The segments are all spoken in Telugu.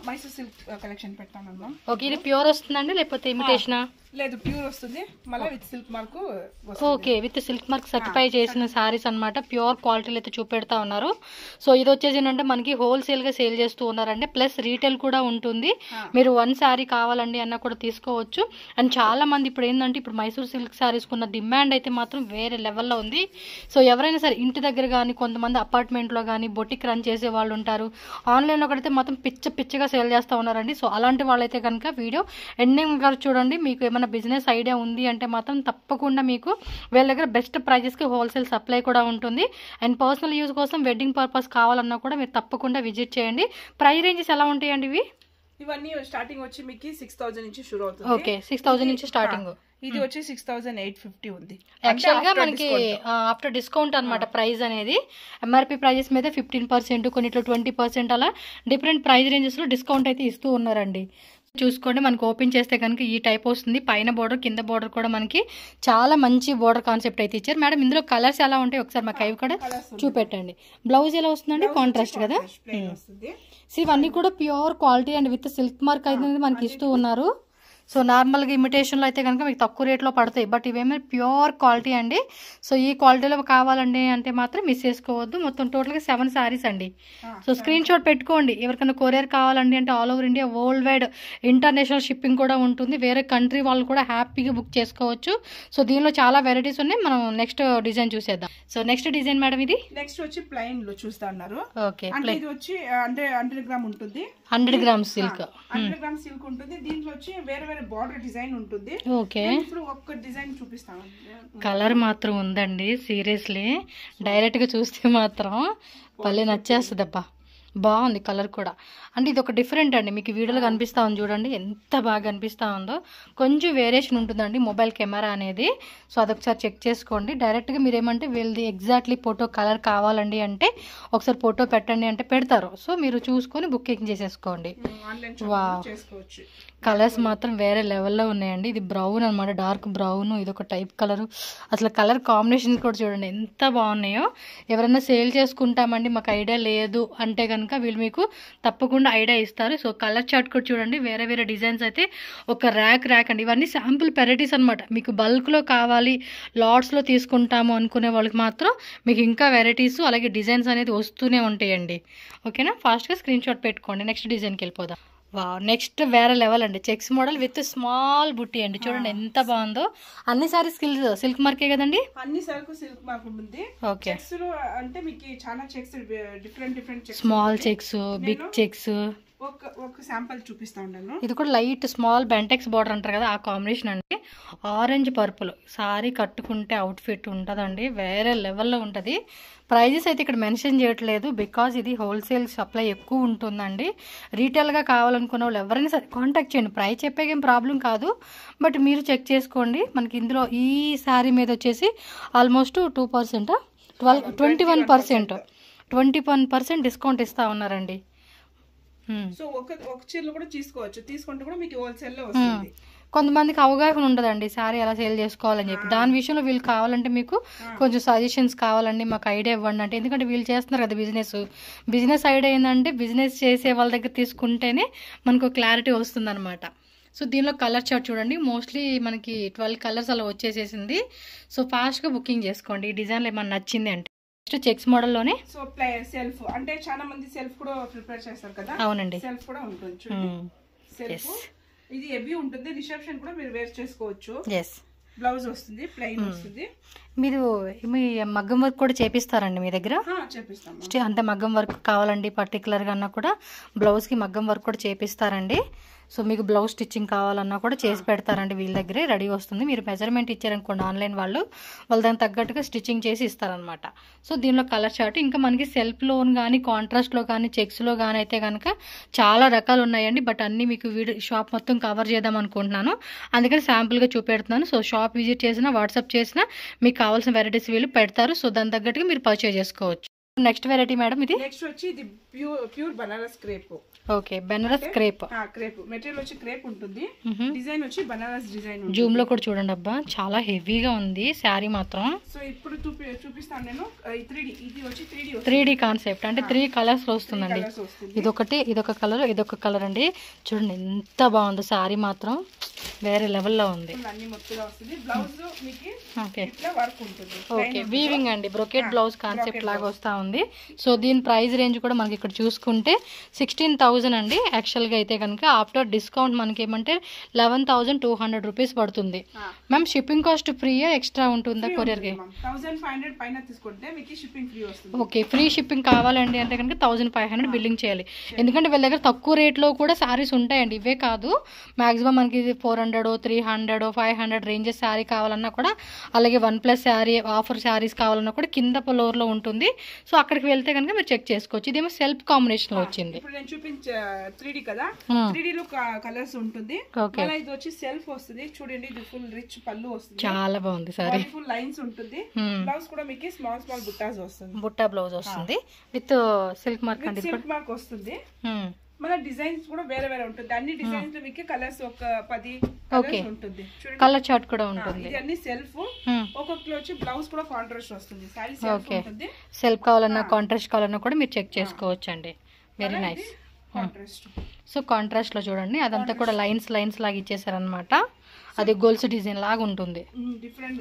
మైసూర్ సిల్క్ కలెక్షన్ పెడతాను. ఓకే, ఇది ప్యూర్ వస్తుందండి లేకపోతే ఇమిటేషనా? లేదు, ప్యూర్ వస్తుంది, మళ్ళీ with silk mark. Okay, with silk mark certify చేసిన సారీస్ అనమాట. ప్యూర్ క్వాలిటీలు అయితే చూపెడతా ఉన్నారు. సో ఇది వచ్చేసి ఏంటంటే మనకి హోల్సేల్ గా సేల్ చేస్తూ ఉన్నారండి, ప్లస్ రీటైల్ కూడా ఉంటుంది. మీరు 1 సారీ కావాలండి అన్న కూడా తీసుకోవచ్చు. అండ్ చాలా మంది ఇప్పుడు ఏంటంటే ఇప్పుడు మైసూర్ సిల్క్ సారీస్ కున్న డిమాండ్ అయితే మాత్రం వేరే లెవెల్లో ఉంది. సో ఎవరైనా సరే ఇంటి దగ్గర కానీ, కొంతమంది అపార్ట్మెంట్ లో కానీ బొటిక్ రన్ చేసే వాళ్ళు ఉంటారు, ఆన్లైన్ లో కడితే మాత్రం పిచ్చగా సేల్ చేస్తూ ఉన్నారండి. సో అలాంటి వాళ్ళైతే కనుక వీడియో ఎండింగ్ వరకు చూడండి. మీకు ఏమైనా బిజినెస్ ఐడియా ఉంది అంటే మాత్రం తప్పకుండా మీకు వీళ్ళ దగ్గర బెస్ట్ ప్రైజెస్కి హోల్సేల్ సప్లై కూడా ఉంటుంది. అండ్ పర్సనల్ యూజ్ కోసం వెడ్డింగ్ పర్పస్ కావాలన్నా కూడా మీరు తప్పకుండా విజిట్ చేయండి. ప్రైస్ రేంజెస్ ఎలా ఉంటాయండి ఇవి? ఇవన్నీ స్టార్టింగ్ వచ్చి మీకు 6000 నుంచి షురూ అవుతుంది. ఓకే, 6000 నుంచి స్టార్టింగ్. ఇది వచ్చి 6850 ఉంది. యాక్చువల్ గా మనకి ఆఫ్టర్ డిస్కౌంట్ అనమాట ప్రైస్ అనేది. ఎంఆర్పి ప్రైజెస్ మీద 15%, కొన్నిట్లో 20% అలా డిఫరెంట్ ప్రైస్ రేంజెస్ లో డిస్కౌంట్ అయితే ఇస్తూ ఉన్నారండి. చూసుకోండి, మనకి ఓపెన్ చేస్తే కనుక ఈ టైప్ వస్తుంది. పైన బోర్డర్, కింద బోర్డర్ కూడా మనకి చాలా మంచి బోర్డర్ కాన్సెప్ట్ అయితే ఇచ్చారు. మేడం ఇందులో కలర్స్ ఎలా ఉంటాయి ఒకసారి మాకు అవి కూడా చూపెట్టండి. బ్లౌజ్ ఎలా వస్తుందండి? కాంట్రాస్ట్ కదా. ఇవన్నీ కూడా pure quality and with silk mark అయితే మనకి ఇస్తూ ఉన్నారు. సో నార్మల్గా ఇమిటేషన్లో అయితే కనుక మీకు తక్కువ రేట్లో పడతాయి, బట్ ఇవేమో ప్యూర్ క్వాలిటీ అండి. సో ఈ క్వాలిటీలో కావాలండి అంటే మాత్రం మిస్ చేసుకోవద్దు. మొత్తం టోటల్గా 7 సారీస్ అండి. సో స్క్రీన్ షాట్ పెట్టుకోండి. ఎవరికైనా కొరియర్ కావాలండి అంటే all over India, world wide international shipping కూడా ఉంటుంది. వేరే కంట్రీ వాళ్ళు కూడా హ్యాపీగా బుక్ చేసుకోవచ్చు. సో దీనిలో చాలా వెరైటీస్ ఉన్నాయి. మనం నెక్స్ట్ డిజైన్ చూసేద్దాం. సో నెక్స్ట్ డిజైన్ మేడం ఇది నెక్స్ట్ వచ్చి ప్లెయిన్ లో చూస్తా ఉన్నారు. ఓకే, ఇది వచ్చి 100 గ్రామ్ ఉంటుంది. 100 గ్రామ్స్ సిల్క్, 100 గ్రామ్ సిల్క్ ఉంటుంది. దీంట్లో వచ్చి వేరే వేరే బార్డర్ డిజైన్ ఉంటుంది. ఓకే, ఇప్పుడు ఒక్క డిజైన్ చూపిస్తాను. కలర్ మాత్రం ఉందండి, సీరియస్లీ డైరెక్ట్ గా చూస్తే మాత్రం భలే నచ్చేస్తుంది అబ్బా. బాగుంది కలర్ కూడా. అంటే ఇది ఒక డిఫరెంట్ అండి, మీకు వీడియోలో కనిపిస్తా ఉంది చూడండి ఎంత బాగా కనిపిస్తా ఉందో. కొంచెం వేరియేషన్ ఉంటుందండి మొబైల్ కెమెరా అనేది. సో అదొకసారి చెక్ చేసుకోండి. డైరెక్ట్గా మీరు ఏమంటే వీళ్ళది ఎగ్జాక్ట్లీ ఫోటో కలర్ కావాలండి అంటే ఒకసారి ఫోటో పెట్టండి అంటే పెడతారు. సో మీరు చూసుకొని బుకింగ్ చేసేసుకోండి. వా, కలర్స్ మాత్రం వేరే లెవెల్లో ఉన్నాయండి. ఇది బ్రౌన్ అనమాట, డార్క్ బ్రౌన్, ఇది ఒక టైప్ కలర్. అసలు కలర్ కాంబినేషన్ కూడా చూడండి ఎంత బాగున్నాయో. ఎవరైనా సేల్ చేసుకుంటామండి మాకు ఐడియా లేదు అంటే కనుక వీళ్ళు మీకు తప్పకుండా ఐడియా ఇస్తారు. సో కలర్ చార్ట్ కూడా చూడండి, వేరే వేరే డిజైన్స్ అయితే ఒక ర్యాక్ అండి. ఇవన్నీ శాంపుల్ వెరైటీస్ అనమాట. మీకు బల్క్లో కావాలి, లాట్స్లో తీసుకుంటాము అనుకునే వాళ్ళకి మాత్రం మీకు ఇంకా వెరైటీస్ అలాగే డిజైన్స్ అనేది వస్తూనే ఉంటాయండి. ఓకేనా, ఫాస్ట్గా స్క్రీన్ షాట్ పెట్టుకోండి. నెక్స్ట్ డిజైన్కి వెళ్ళిపోదాం. వా, నెక్స్ట్ వేరే లెవెల్ అండి. చెక్స్ మోడల్ విత్ స్మాల్ బుట్టి అండి. చూడండి ఎంత బాగుందో. అన్ని సారీ సిల్క్ మార్కే కదండి? అన్ని సారీ సిల్క్ మార్క్ ఉంటుంది. ఓకే, అంటే మీకు చాలా checks, different checks, small checks, big checks. ఒక శాంపుల్ చూపిస్తా ఉన్నాను. ఇది కూడా లైట్ స్మాల్ బెంటెక్స్ బార్డర్ అంటారు కదా, ఆ కాంబినేషన్ అండి. ఆరెంజ్ పర్పుల్ సారీ కట్టుకుంటే అవుట్ఫిట్ ఉంటుందండి, వేరే లెవెల్లో ఉంటుంది. ప్రైజెస్ అయితే ఇక్కడ మెన్షన్ చేయట్లేదు బికాజ్ ఇది హోల్సేల్ సప్లై ఎక్కువ ఉంటుందండి. రీటైల్గా కావాలనుకున్న వాళ్ళు ఎవరైనా సరే కాంటాక్ట్ చేయండి. ప్రైస్ చెప్పేకేం ప్రాబ్లం కాదు, బట్ మీరు చెక్ చేసుకోండి. మనకి ఇందులో ఈ శారీ మీద వచ్చేసి ఆల్మోస్ట్ 2%, 21% డిస్కౌంట్ ఇస్తా ఉన్నారండి. సో ఒక చీరలు కూడా తీసుకోవచ్చు, తీసుకుంటే కూడా మీకు హోల్సేల్ లో వస్తుంది. కొంతమందికి అవగాహన ఉండదండి సారీ ఎలా సేల్ చేసుకోవాలని చెప్పి. దాని విషయంలో వీళ్ళు కావాలంటే మీకు కొంచెం సజెషన్స్ కావాలండి, మాకు ఐడియా ఇవ్వండి అంటే. ఎందుకంటే వీళ్ళు చేస్తున్నారు కదా బిజినెస్ ఐడియా ఏంటంటే బిజినెస్ చేసే వాళ్ళ దగ్గర తీసుకుంటేనే మనకు క్లారిటీ వస్తుంది అనమాట. సో దీనిలో కలర్ చార్ట్ చూడండి, మోస్ట్లీ మనకి 12 కలర్స్ అలా వచ్చేసేసింది. సో ఫాస్ట్గా బుకింగ్ చేసుకోండి. ఈ డిజైన్లో ఏమన్నా నచ్చింది అంటే. నెక్స్ట్ చెక్స్ మోడల్లోనే సో సెల్ఫ్ అంటే చాలా మంది సెల్ఫ్ కూడా ప్రిపేర్ చేస్తారు కదా. అవునండి, సెల్ఫ్ కూడా ఉంటుంది చూడండి. సెల్ఫ్ ఇది హెవీ ఉంటుంది, రిసెప్షన్ కూడా మీరు వేర్ చేసుకోవచ్చు. బ్లౌజ్ వస్తుంది, ప్లెయిన్ వస్తుంది. మీరు మీ మగ్గం వర్క్ కూడా చేపిస్తారండి మీ దగ్గర? చేపిస్తాం. అంటే మగ్గం వర్క్ కావాలండి పర్టికులర్గా అన్నా కూడా బ్లౌజ్కి మగ్గం వర్క్ కూడా చేపిస్తారండి. సో మీకు బ్లౌజ్ స్టిచ్చింగ్ కావాలన్నా కూడా చేసి పెడతారండి, వీళ్ళ దగ్గరే రెడీ వస్తుంది. మీరు మెజర్మెంట్ ఇచ్చారనుకోండి ఆన్లైన్ వాళ్ళు దానికి తగ్గట్టుగా స్టిచ్చింగ్ చేసి ఇస్తారనమాట. సో దీనిలో కలర్ చార్ట్ ఇంకా మనకి సెల్ఫ్లోన్ కానీ, కాంట్రాస్ట్లో కానీ, చెక్స్లో కానీ అయితే కనుక చాలా రకాలు ఉన్నాయండి. బట్ అన్నీ మీకు షాప్ మొత్తం కవర్ చేద్దాం అనుకుంటున్నాను, అందుకని శాంపుల్గా చూపెడుతున్నాను. సో షాప్ విజిట్ చేసినా, వాట్సాప్ చేసినా మీకు కావాల్సిన వెరైటీస్ వీళ్ళు పెడతారు. సో దాని తగ్గట్టుగా మీరు పర్చేజ్ చేసుకోవచ్చు. నెక్స్ట్ వెరైటీ మేడం ఇది. నెక్స్ట్ వచ్చి ఇది pure Banaras crepe. Okay, Banaras crepe. Crepe material వచ్చి క్రేప్ ఉంటుంది, డిజైన్ వచ్చి బనారస్ డిజైన్. జూమ్ లో కూడా చూడండి అబ్బా, చాలా హెవీగా ఉంది శారీ మాత్రం. సో ఇప్పుడు చూపిస్తాను నేను. 3D ఇది వచ్చి 3D కాన్సెప్ట్, అంటే 3 కలర్స్ లో వస్తుందండి. ఇదొకటి, ఇదొక కలర్, ఇదొక కలర్ అండి. చూడండి ఎంత బాగుంది శారీ మాత్రం, వేరే లెవెల్లో ఉంది. అన్ని మొత్తగా వస్తుంది. బ్లౌజ్ మీకు ఓకే ఇట్లా వర్క్ ఉంటుంది. ఓకే, వీవింగ్ అండి, బ్రొకెట్ బ్లౌజ్ కాన్సెప్ట్ లాగా వస్తా ఉంది. సో దీని ప్రైస్ రేంజ్ కూడా మనకి ఇక్కడ చూసుకుంటే 16,000 అండి. యాక్చువల్గా అయితే కనుక ఆఫ్టర్ డిస్కౌంట్ మనకి ఏమంటే 11,200 రూపీస్ పడుతుంది. మ్యామ్ షిప్పింగ్ కాస్ట్ ఫ్రీయా ఎక్స్ట్రా ఉంటుందా కొరియర్కి? 1,500 పైన తీసుకుంటే మీకు షిప్పింగ్ ఫ్రీ వస్తుంది. ఓకే, ఫ్రీ షిప్పింగ్ కావాలండి అంటే కనుక 1,500 బిల్లింగ్ చేయాలి. ఎందుకంటే వీళ్ళ దగ్గర తక్కువ రేట్లో కూడా శారీస్ ఉంటాయండి. ఇవే కాదు, మాక్సిమం మనకి 400, 300, 500 రేంజెస్ శారీ కావాలన్నా కూడా, అలాగే 1+ శారీ ఆఫర్ శారీస్ కావాలన్నా కూడా కింద ఫ్లోర్లో ఉంటుంది. సో అక్కడికి వెళ్తే కనుక మీరు చెక్ చేసుకోవచ్చు. ఇదేమో సెల్ఫ్ కాంబినేషన్ లో వచ్చింది. ఇప్పుడు నేను చూపించే 3D కదా, 3D లో కలర్స్ ఉంటుంది. ఇది వచ్చి సెల్ఫ్ వస్తుంది. చూడండి, ఇది ఫుల్ రిచ్ పళ్ళు వస్తుంది, చాలా బాగుంది సారీ. ఫుల్ లైన్స్ ఉంటుంది. బ్లౌజ్ కూడా మీకు స్మాల్ స్మాల్ బుట్టాస్ వస్తుంది, బుట్టా బ్లౌజ్ వస్తుంది విత్ సిల్క్ మార్క్ అండి, సిల్క్ మార్క్ వస్తుంది. మన డిజైన్స్ కూడా వేరే వేరే ఉంటుంది. అన్ని డిజైన్స్ లో మీకు కలర్స్ ఒక 10 కలర్స్ ఉంటుంది. కలర్ చార్ట్ కూడా ఉంటుంది. ఇది అన్ని సెల్ఫ్. ఒక్కొక్కటి వచ్చి బ్లౌజ్ కూడా కాంట్రాస్ట్ వస్తుంది. సారీ సెల్ఫ్ ఉంటుంది. సెల్ఫ్ కావాలన్నా కాంట్రాస్ట్ కావాలన్నా కూడా మీరు చెక్ చేసుకోవచ్చు అండి. Very nice. సో కాంట్రాస్ట్ లో చూడండి, అదంతా కూడా లైన్స్ లైన్స్ లాగా ఇచ్చేసారనమాట. అది గోల్స్ డిజైన్ లాగా ఉంటుంది,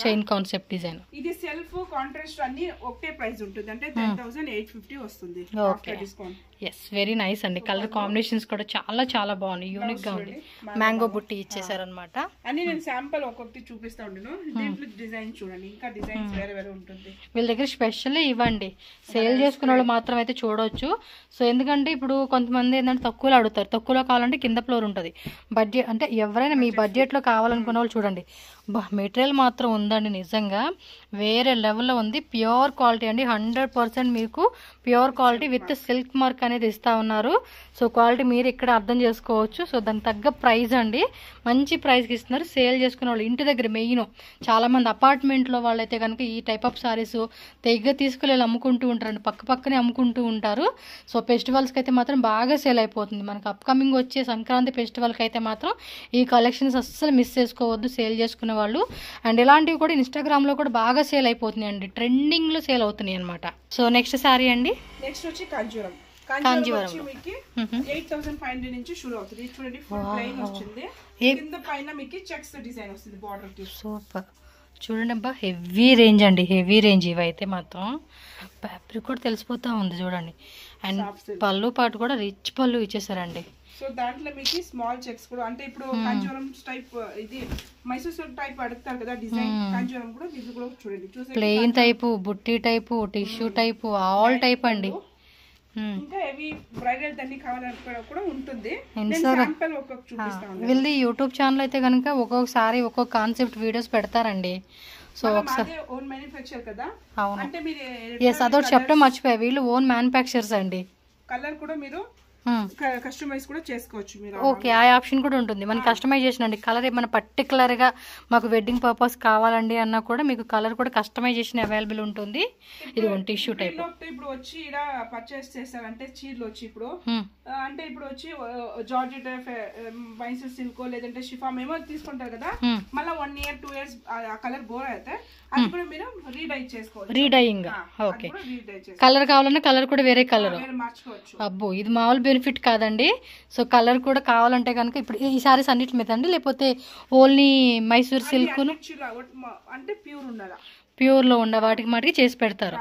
చైన్ కాన్సెప్ట్ డిజైన్. ఇది సెల్ఫ్ కాంట్రాస్ట్ అన్ని ఒకటే ప్రైస్ ఉంటుంది, అంటే 10,850 వస్తుంది after discount. Yes, very nice అండి. కలర్ కాంబినేషన్స్ కూడా చాలా చాలా బాగున్నాయి, యూనిక్ గా ఉంది. మ్యాంగో బుట్టి ఇచ్చేసారనమాట. అన్ని నేను శాంపుల్ ఒక్కొక్కటి చూపిస్తా ఉన్నాను. దీంట్లో డిజైన్ చూడండి, ఇంకా డిజైన్స్ వేరే వేరే ఉంటుంది. వీళ్ళ దగ్గర స్పెషల్ ఇవ్వండి, సేల్ చేసుకునే వాళ్ళు మాత్రం అయితే చూడవచ్చు. సో ఎందుకంటే ఇప్పుడు కొంతమంది ఏంటంటే తక్కువలో అడుగుతారు, తక్కువలో కావాలంటే కింద ఫ్లోర్ ఉంటుంది. బడ్జెట్ అంటే ఎవరైనా మీ బడ్జెట్లో కావాలనుకున్న వాళ్ళు చూడండి. మెటీరియల్ మాత్రం ఉందండి, నిజంగా వేరే లెవెల్లో ఉంది. ప్యూర్ క్వాలిటీ అండి, 100% మీకు pure quality with silk mark అనేది ఇస్తా ఉన్నారు. సో క్వాలిటీ మీరు ఇక్కడ అర్థం చేసుకోవచ్చు. సో దానికి తగ్గ ప్రైస్ అండి, మంచి ప్రైస్కి ఇస్తున్నారు. సేల్ చేసుకునే వాళ్ళు ఇంటి దగ్గర మెయిన్ చాలామంది అపార్ట్మెంట్లో వాళ్ళైతే కనుక ఈ టైప్ ఆఫ్ సారీస్ తెగ తీసుకెళ్ళి అమ్ముకుంటూ ఉంటారండి, పక్కనే అమ్ముకుంటూ ఉంటారు. సో ఫెస్టివల్స్కి అయితే మాత్రం బాగా సేల్ అయిపోతుంది. మనకు అప్కమింగ్ వచ్చే సంక్రాంతి ఫెస్టివల్కి అయితే మాత్రం ఈ కలెక్షన్స్ అస్సలు మిస్ చేసుకోవద్దు సేల్ చేసుకునే వాళ్ళు. అండ్ ఇలాంటివి కూడా ఇన్స్టాగ్రామ్లో కూడా బాగా సేల్ అయిపోతున్నాయి అండి, ట్రెండింగ్లో సేల్ అవుతున్నాయి అనమాట. సో నెక్స్ట్ సారీ అండి, నెక్స్ట్ వచ్చి కాంజీవరం. 8,500 నుంచి షురూ అవుతుంది. చూడండి, ఫుల్ ప్లెయిన్ వచ్చింది, కింద పైన మీకు చెక్స్ డిజైన్ వస్తుంది బార్డర్ కి. సూపర్. చూడండి అబ్బా, హెవీ రేంజ్ అండి, హెవీ రేంజ్. ఇవైతే మాత్రం ఫ్యాబ్రిక్ కూడా తెలిసిపోతా ఉంది చూడండి. అండ్ పళ్ళు పాటు కూడా రిచ్ పళ్ళు ఇచ్చేసారండి. సో దాంట్లో మీకు స్మాల్ చెక్స్ కూడా, అంటే ఇప్పుడు కాంజీవరం టైప్, ఇది మైసూర్ సిల్క్ టైప్ అడుగుతారు కదా డిజైన్, కాంజీవరం కూడా ఇది కూడా చూడండి. ప్లెయిన్ టైపు, బుట్టి type, tissue type, all type అండి. ఇంకా హెవీ బ్రైడల్ దాన్ని కావాలనుకో కూడా ఉంటుంది. వీళ్ళది యూట్యూబ్ ఛానల్ అయితే కనుక ఒక్కొక్కసారి ఒక్కొక్క కాన్సెప్ట్ వీడియోస్ పెడతారండి. సో ఒకసారి ఓన్ మ్యానుఫ్యాక్చర్ కదా. అవును, అంటే మీరు అదొకటి చెప్పడం మర్చిపోయా, వీళ్ళు ఓన్ మ్యానుఫ్యాక్చర్స్ అండి. కలర్ కూడా మీరు కస్టమైజ్ కూడా చేసుకోవచ్చు మీరు. ఓకే, ఆ ఆప్షన్ కూడా ఉంటుంది. మనం కస్టమైజేషన్ అండి, కలర్ ఏమైనా పర్టికులర్ గా మాకు వెడ్డింగ్ పర్పస్ కావాలండి అన్నా కూడా మీకు కలర్ కూడా కస్టమైజేషన్ అవైలబుల్ ఉంటుంది. ఇది టిష్యూ టైప్. ఇప్పుడు వచ్చి ఇలా పర్చేస్ చేస్తారంటే చీరలు వచ్చి ఇప్పుడు అంటే ఇప్పుడు వచ్చి జార్జెట్, మైసూర్ సిల్క్ లేదంటే షిఫాన్ ఏమో తీసుకుంటారు కదా, మళ్ళీ 1 year 2 years ఆ కలర్ బోర్ అయితే అది కూడా మీరు రీడై చేసుకోవచ్చు. రీడైయింగ్. ఓకే, కలర్ కావాలన్నా కలర్ కూడా వేరే కలర్ మార్చుకోవచ్చు. అబ్బో, ఇది మామూలు బెనిఫిట్ కాదండి. సో కలర్ కూడా కావాలంటే కనుక ఇప్పుడు ఈ సారీస్ అన్నిటి మీద అండి, లేకపోతే ఓన్లీ మైసూర్ సిల్క్ అంటే ప్యూర్ ఉండాలి, ప్యూర్లో ఉన్న వాటికి మాటికి చేసి పెడతారు.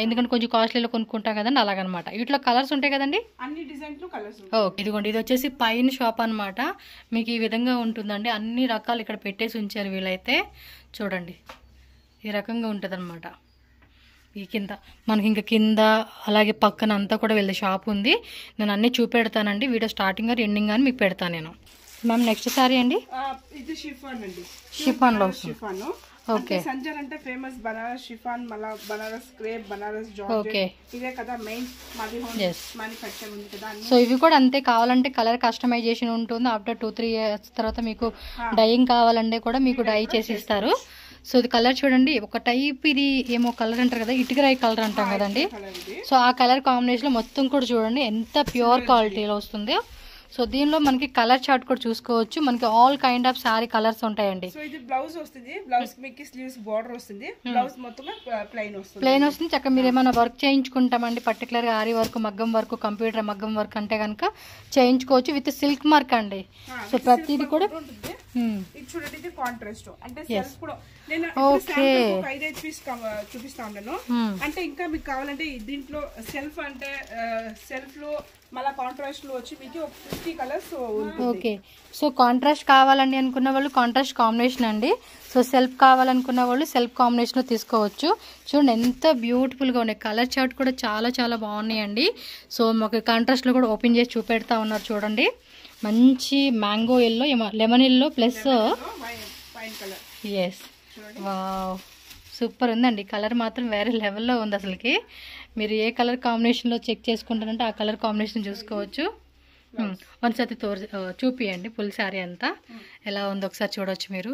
ఎందుకంటే కొంచెం కాస్ట్లీలో కొనుక్కుంటాం కదండి, అలాగనమాట. వీటిలో కలర్స్ ఉంటాయి కదండి, అన్ని డిజైన్లు కలర్స్. ఓకే, ఇదిగోండి, ఇది వచ్చేసి పైన షాప్ అనమాట. మీకు ఈ విధంగా ఉంటుందండి, అన్ని రకాలు ఇక్కడ పెట్టేసి ఉంచారు వీళ్ళైతే. చూడండి, ఈ రకంగా ఉంటుంది అనమాట. ఈ కింద మనకి ఇంకా కింద అలాగే పక్కన అంతా కూడా వీళ్ళ షాప్ ఉంది. నేను అన్నీ చూపెడతానండి, వీడియో స్టార్టింగ్ గారు ఎండింగ్ కానీ మీకు పెడతాను నేను. మ్యామ్ నెక్స్ట్ సారీ అండి, ఇది షిఫాన్ అండి, షిఫాన్లో షిఫాన్. ఓకే, సంజర్ అంటే ఫేమస్ బనారస్ షిఫాన్, మళ్ళా బనారస్ క్రేప్, బనారస్ జార్జెట్, ఇదే కదా మెయిన్ మాది హోమ్ మ్యానుఫ్యాక్చర్ ఉంది కదా. సో ఇవి కూడా అంతే, కావాలంటే కలర్ కస్టమైజేషన్ ఉంటుంది. ఆఫ్టర్ 2-3 years తర్వాత మీకు డైయింగ్ కావాలంటే కూడా మీకు డై చేసి ఇస్తారు. సో ఇది కలర్ చూడండి, ఒక టైప్ ఇది ఏమో కలర్ అంటారు కదా, ఇటుకరాయి కలర్ అంటాం కదండి. సో ఆ కలర్ కాంబినేషన్లో మొత్తం కూడా చూడండి ఎంత ప్యూర్ క్వాలిటీలో వస్తుందో. సో దీనిలో మనకి కలర్ చార్ట్ కూడా చూసుకోవచ్చు. మనకి all kind of sorry colours ఉంటాయండి. సో ఇది బ్లౌజ్ వస్తుంది, బ్లౌజ్ మీకు స్లీవ్స్ బోర్డర్ వస్తుంది, బ్లౌజ్ మొత్తం ప్లెయిన్ వస్తుంది. చక్కగా మీరు ఏమైనా వర్క్ చేయించుకుంటామండి, పర్టికులర్గా ఆరి వర్క్, మగ్గం వర్క్, కంప్యూటర్ మగ్గం వర్క్ అంటే కనుక చేయించుకోవచ్చు విత్ సిల్క్ మార్క్ అండి. సో ప్రతిది కూడా ఇది చూడండి, ఇది కాంట్రాస్ట్ అంటే సెల్ఫ్ కూడా నేను 5 పీస్ చూపిస్తా ఉన్నాను. అంటే ఇంకా మీకు కావాలంటే దీంట్లో సెల్ఫ్ అంటే సెల్ఫ్ లో మళ్ళీ కాంట్రాస్ట్ లో వచ్చి మీకు 50 కలర్స్. ఓకే, సో కాంట్రాస్ట్ కావాలండి అనుకున్న వాళ్ళు కాంట్రాస్ట్ కాంబినేషన్ అండి. సో సెల్ఫ్ కావాలనుకున్న వాళ్ళు సెల్ఫ్ కాంబినేషన్ తీసుకోవచ్చు. చూడండి ఎంత బ్యూటిఫుల్గా ఉన్నాయి. కలర్ చార్ట్ కూడా చాలా చాలా బాగున్నాయండి. సో మాకు కాంట్రాస్ట్లో కూడా ఓపెన్ చేసి చూపెడతా ఉన్నారు చూడండి. మంచి mango yellow, lemon yellow plus S, wow super ఉందండి. కలర్ మాత్రం వేరే లెవెల్లో ఉంది అసలుకి. మీరు ఏ కలర్ కాంబినేషన్లో చెక్ చేసుకుంటారంటే ఆ కలర్ కాంబినేషన్ చూసుకోవచ్చు. వన్స్ అయితే చూపియండి ఫుల్ శారీ అంతా ఎలా ఉందో ఒకసారి చూడవచ్చు మీరు.